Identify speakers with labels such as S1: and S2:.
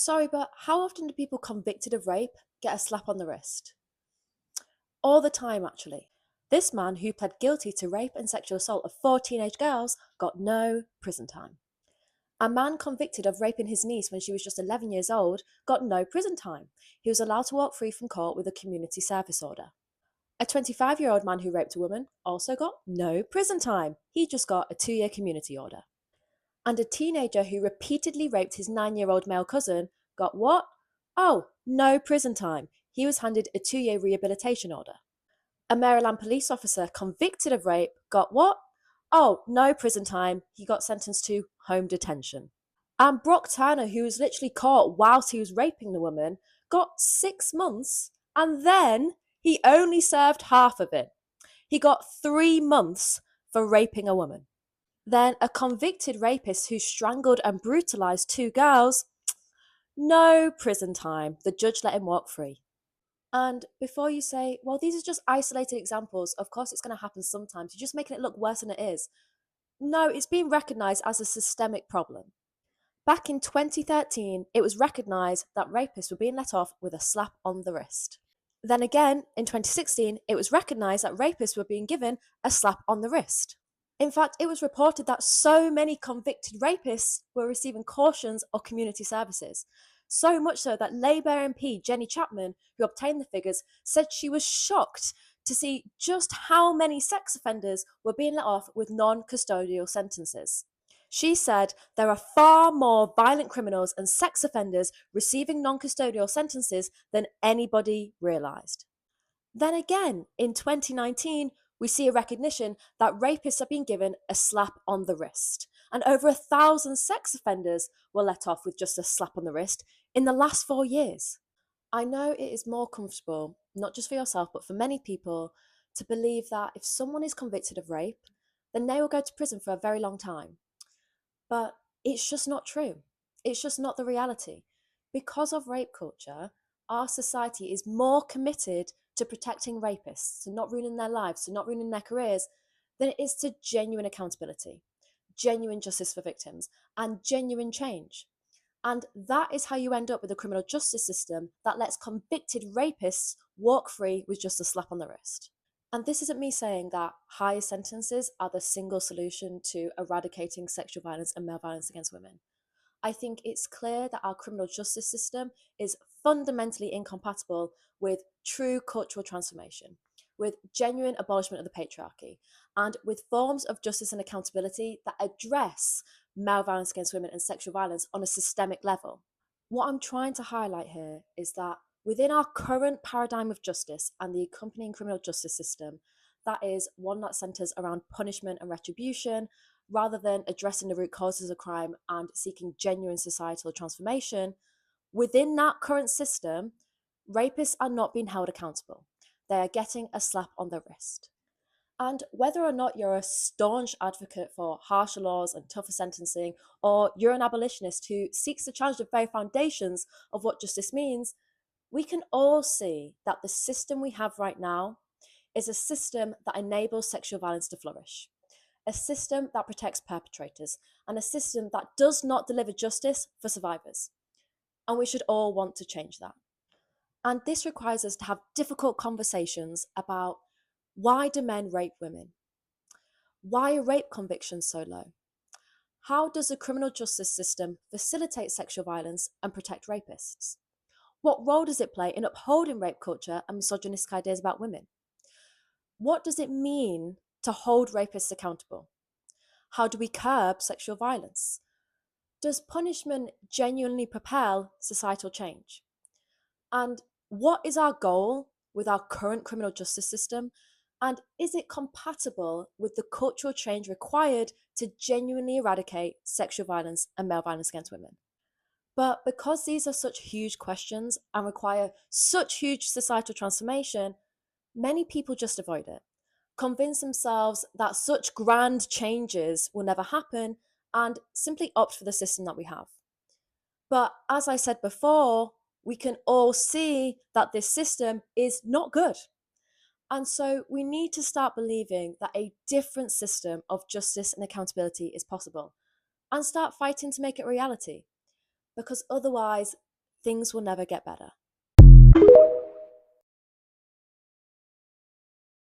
S1: Sorry, but how often do people convicted of rape get a slap on the wrist? All the time, actually. This man who pled guilty to rape and sexual assault of four teenage girls got no prison time. A man convicted of raping his niece when she was just 11 years old got no prison time. He was allowed to walk free from court with a community service order. A 25-year-old man who raped a woman also got no prison time. He just got a 2-year community order. And a teenager who repeatedly raped his 9-year-old male cousin got what? Oh, no prison time. He was handed a 2-year rehabilitation order. A Maryland police officer convicted of rape got what? Oh, no prison time. He got sentenced to home detention. And Brock Turner, who was literally caught whilst he was raping the woman, got 6 months and then he only served half of it. He got 3 months for raping a woman. Then a convicted rapist who strangled and brutalised two girls, no prison time. The judge let him walk free. And before you say, well, these are just isolated examples, of course it's going to happen sometimes, you're just making it look worse than it is. No, it's being recognised as a systemic problem. Back in 2013, it was recognised that rapists were being let off with a slap on the wrist. Then again, in 2016, it was recognised that rapists were being given a slap on the wrist. In fact, it was reported that so many convicted rapists were receiving cautions or community services. So much so that Labour MP Jenny Chapman, who obtained the figures, said she was shocked to see just how many sex offenders were being let off with non-custodial sentences. She said there are far more violent criminals and sex offenders receiving non-custodial sentences than anybody realised. Then again, in 2019, we see a recognition that rapists are being given a slap on the wrist. And over 1,000 sex offenders were let off with just a slap on the wrist in the last 4 years. I know it is more comfortable, not just for yourself, but for many people, to believe that if someone is convicted of rape, then they will go to prison for a very long time. But it's just not true. It's just not the reality. Because of rape culture, our society is more committed to protecting rapists, to not ruining their lives, to not ruining their careers, than it is to genuine accountability, genuine justice for victims, and genuine change. And that is how you end up with a criminal justice system that lets convicted rapists walk free with just a slap on the wrist. And this isn't me saying that higher sentences are the single solution to eradicating sexual violence and male violence against women. I think it's clear that our criminal justice system is fundamentally incompatible with true cultural transformation, with genuine abolishment of the patriarchy, and with forms of justice and accountability that address male violence against women and sexual violence on a systemic level. What I'm trying to highlight here is that within our current paradigm of justice and the accompanying criminal justice system, that is one that centres around punishment and retribution, rather than addressing the root causes of crime and seeking genuine societal transformation, within that current system, rapists are not being held accountable. They are getting a slap on the wrist. And whether or not you're a staunch advocate for harsher laws and tougher sentencing, or you're an abolitionist who seeks to challenge the very foundations of what justice means, we can all see that the system we have right now is a system that enables sexual violence to flourish, a system that protects perpetrators, and a system that does not deliver justice for survivors. And we should all want to change that. And this requires us to have difficult conversations about why do men rape women? Why are rape convictions so low? How does the criminal justice system facilitate sexual violence and protect rapists? What role does it play in upholding rape culture and misogynistic ideas about women? What does it mean to hold rapists accountable? How do we curb sexual violence? Does punishment genuinely propel societal change? And what is our goal with our current criminal justice system? And is it compatible with the cultural change required to genuinely eradicate sexual violence and male violence against women? But because these are such huge questions and require such huge societal transformation, many people just avoid it, convince themselves that such grand changes will never happen, and simply opt for the system that we have. But as I said before, we can all see that this system is not good. And so we need to start believing that a different system of justice and accountability is possible and start fighting to make it reality. Because otherwise, things will never get better.